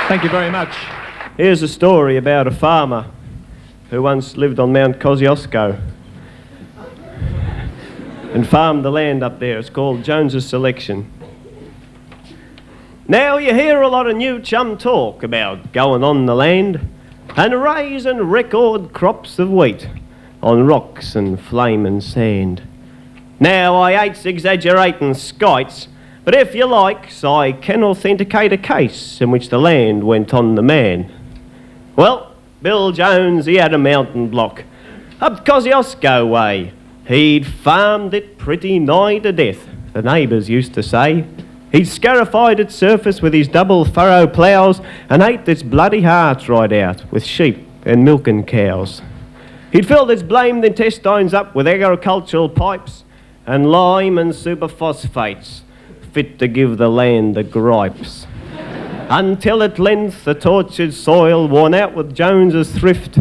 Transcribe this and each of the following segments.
Thank you very much. Here's a story about a farmer who once lived on Mount Kosciuszko and farmed the land up there. It's called Jones's Selection. Now you hear a lot of new chum talk about going on the land and raising record crops of wheat on rocks and flaming sand. Now I hates exaggerating skites, but if you likes, I can authenticate a case in which the land went on the man. Well, Bill Jones, he had a mountain block up Kosciuszko way. He'd farmed it pretty nigh to death, the neighbours used to say. He'd scarified its surface with his double furrow ploughs and ate its bloody heart right out with sheep and milking cows. He'd filled its blamed intestines up with agricultural pipes and lime and superphosphates, fit to give the land the gripes. Until at length the tortured soil, worn out with Jones's thrift,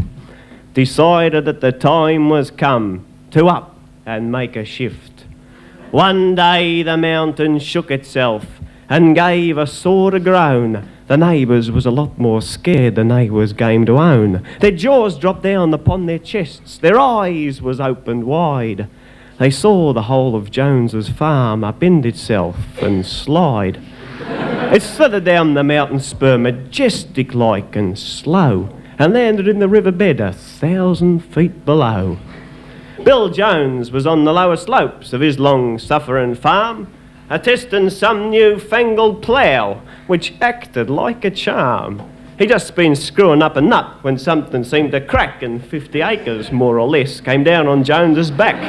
decided that the time was come to up and make a shift. One day the mountain shook itself and gave a sort of groan. The neighbours was a lot more scared than they was game to own. Their jaws dropped down upon their chests, their eyes was opened wide. They saw the whole of Jones's farm upend itself and slide. It slithered down the mountain spur, majestic-like and slow, and landed in the riverbed 1,000 feet below. Bill Jones was on the lower slopes of his long-suffering farm, a-testing some new-fangled plough, which acted like a charm. He'd just been screwing up a nut when something seemed to crack, and 50 acres, more or less, came down on Jones's back.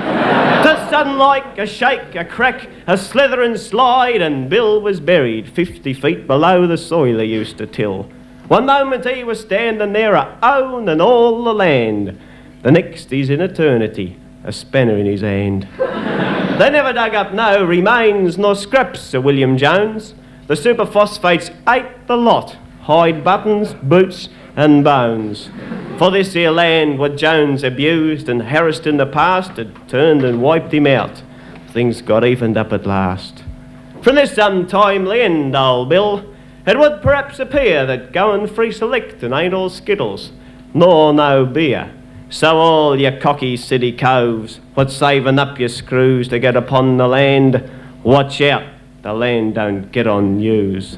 To sudden like a shake, a crack, a slither and slide, and Bill was buried 50 feet below the soil he used to till. One moment he was standing there a-owning all the land. The next he's in eternity, a spanner in his hand. They never dug up no remains nor scraps, Sir William Jones. The superphosphates ate the lot, hide buttons, boots and bones. For this here land what Jones abused and harassed in the past had turned and wiped him out. Things got evened up at last. From this untimely end, old Bill, it would perhaps appear that going free selectin' ain't all skittles, nor no beer. So all you cocky city coves, what's saving up your screws to get upon the land, watch out, the land don't get on yous.